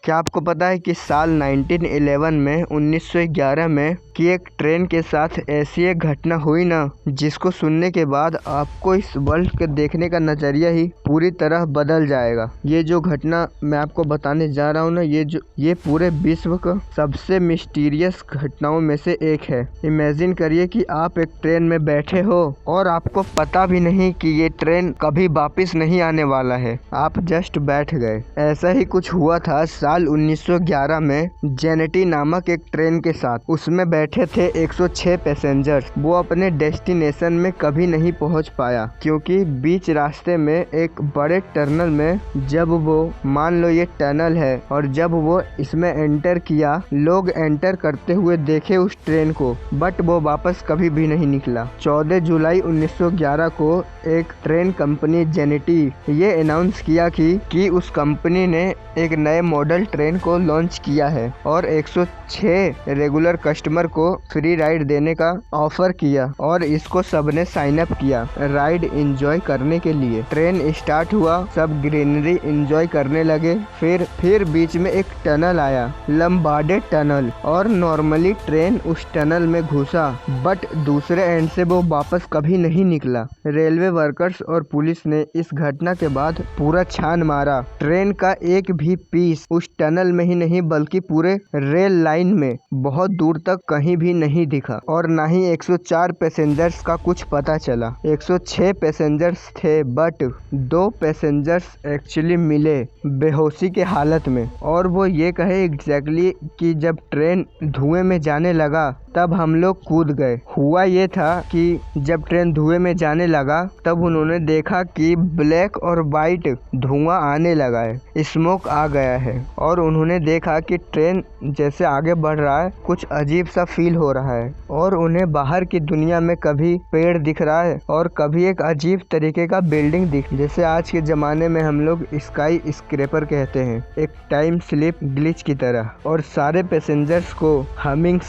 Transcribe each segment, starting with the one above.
क्या आपको पता है कि साल 1911 में 1911 में कि एक ट्रेन के साथ ऐसी एक घटना हुई ना, जिसको सुनने के बाद आपको इस वर्ल्ड के देखने का नज़रिया ही पूरी तरह बदल जाएगा। ये जो घटना मैं आपको बताने जा रहा हूँ ना, ये पूरे विश्व का सबसे मिस्टीरियस घटनाओं में से एक है। इमेजिन करिए कि आप एक ट्रेन में बैठे हो और आपको पता भी नहीं कि ये ट्रेन कभी वापस नहीं आने वाला है, आप जस्ट बैठ गए। ऐसा ही कुछ हुआ था साल 1911 में जेनेटी नामक एक ट्रेन के साथ। उसमें बैठे थे 106 पैसेंजर्स। वो अपने डेस्टिनेशन में कभी नहीं पहुंच पाया क्योंकि बीच रास्ते में एक बड़े टनल में, जब वो मान लो ये टनल है और जब वो इसमें एंटर किया, लोग एंटर करते हुए देखे उस ट्रेन को, बट वो वापस कभी भी नहीं निकला। 14 जुलाई 1911 को एक ट्रेन कंपनी जेनेटी ये अनाउंस किया कि उस कंपनी ने एक नए मॉडल ट्रेन को लॉन्च किया है और 106 रेगुलर कस्टमर को फ्री राइड देने का ऑफर किया और इसको सबने साइन अप किया राइड एंजॉय करने के लिए। ट्रेन स्टार्ट हुआ, सब ग्रीनरी एंजॉय करने लगे। फिर बीच में एक टनल आया, लम्बार्डे टनल, और नॉर्मली ट्रेन उस टनल में घुसा, बट दूसरे एंड से वो वापस कभी नहीं निकला। रेलवे वर्कर्स और पुलिस ने इस घटना के बाद पूरा छान मारा। ट्रेन का एक भी पीस उस टनल में ही नहीं बल्कि पूरे रेल लाइन में बहुत दूर तक कहीं भी नहीं दिखा और ना ही 104 पैसेंजर्स का कुछ पता चला। 106 पैसेंजर्स थे बट 2 पैसेंजर्स एक्चुअली मिले बेहोशी के हालत में, और वो ये कहे एग्जैक्टली कि जब ट्रेन धुएं में जाने लगा तब हम लोग कूद गए। हुआ ये था कि जब ट्रेन धुएं में जाने लगा तब उन्होंने देखा कि ब्लैक और वाइट धुआं आने लगा है, स्मोक आ गया है, और उन्होंने देखा कि ट्रेन जैसे आगे बढ़ रहा है कुछ अजीब सा फील हो रहा है, और उन्हें बाहर की दुनिया में कभी पेड़ दिख रहा है और कभी एक अजीब तरीके का बिल्डिंग जैसे आज के ज़माने में हम लोग स्काई स्क्रैपर कहते हैं, एक टाइम स्लिप ग्लिच की तरह। और सारे पैसेंजर्स को हमिंग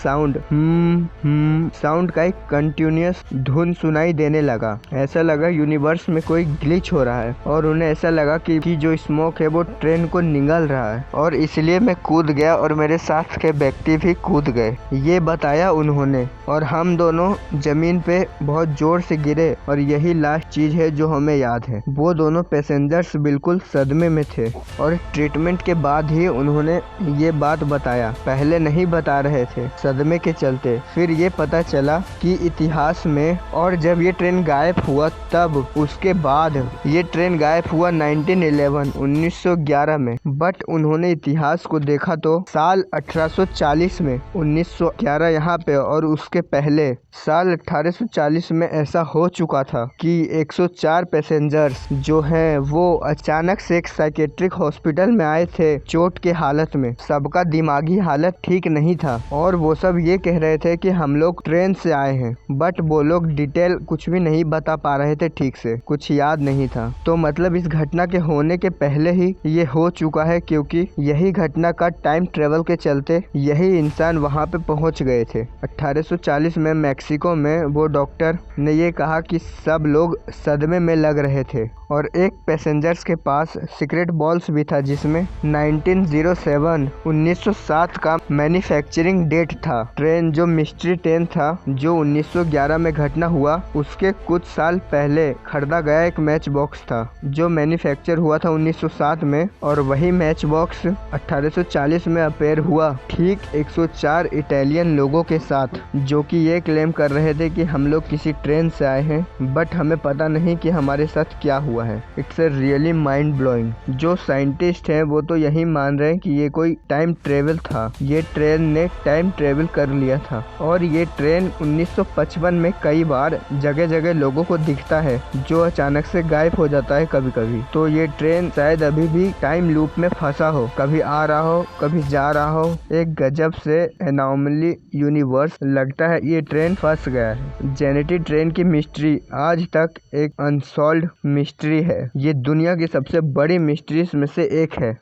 साउंड का एक कंटिन्यूअस धुन सुनाई देने लगा। ऐसा लगा यूनिवर्स में कोई ग्लिच हो रहा है, और उन्हें ऐसा लगा कि जो स्मोक है वो ट्रेन को निगल रहा है, और इसलिए मैं कूद गया और मेरे साथ के व्यक्ति भी कूद गए, ये बताया उन्होंने। और हम दोनों जमीन पे बहुत जोर से गिरे, और यही लास्ट चीज है जो हमें याद है। वो दोनों पैसेंजर्स बिल्कुल सदमे में थे और ट्रीटमेंट के बाद ही उन्होंने ये बात बताया, पहले नहीं बता रहे थे सदमे के चलते। फिर ये पता चला कि इतिहास में, और जब ये ट्रेन गायब हुआ तब उसके बाद ये ट्रेन गायब हुआ 1911 में, बट उन्होंने इतिहास को देखा तो साल 1840 में 1911 यहाँ पे, और उसके पहले साल 1840 में ऐसा हो चुका था कि 104 पैसेंजर्स जो हैं वो अचानक से एक साइकेट्रिक हॉस्पिटल में आए थे चोट के हालत में। सबका दिमागी हालत ठीक नहीं था और वो सब ये कह रहे थे कि हम लोग ट्रेन से आए हैं, बट वो लोग डिटेल कुछ भी नहीं बता पा रहे थे, ठीक से कुछ याद नहीं था। तो मतलब इस घटना के होने के पहले ही ये हो चुका है, क्योंकि यही घटना का टाइम ट्रेवल के चलते यही इंसान वहाँ पे पहुँच गए थे। 1840 में मैक्सिको में वो डॉक्टर ने ये कहा कि सब लोग सदमे में लग रहे थे, और एक पैसेंजर्स के पास सीक्रेट बॉल्स भी था जिसमें 1907 का मैन्युफैक्चरिंग डेट था। ट्रेन जो मिस्ट्री ट्रेन था जो 1911 में घटना हुआ, उसके कुछ साल पहले खरीदा गया एक मैच बॉक्स था जो मैन्युफैक्चर हुआ था 1907 में, और वही मैच बॉक्स 1840 में अपेयर हुआ ठीक 104 इटालियन लोगों के साथ, जो कि ये क्लेम कर रहे थे कि हम लोग किसी ट्रेन से आए हैं, बट हमें पता नहीं कि हमारे साथ क्या हुआ है। It's a really mind blowing. जो साइंटिस्ट हैं वो तो यही मान रहे हैं कि ये कोई टाइम ट्रेवल था, ये ट्रेन ने टाइम ट्रेवल कर लिया था, और ये ट्रेन 1955 में कई बार जगह जगह लोगों को दिखता है जो अचानक से गायब हो जाता है कभी कभी। तो ये ट्रेन शायद अभी भी टाइम लूप में फंसा हो, कभी आ रहा हो कभी जा रहा हो। एक गजब से एनॉमली यूनिवर्स लगता है ये ट्रेन फंस गया है। जेनेटी ट्रेन की मिस्ट्री आज तक एक अनसॉल्व्ड मिस्ट्री है। ये दुनिया की सबसे बड़ी मिस्ट्रीज में से एक है।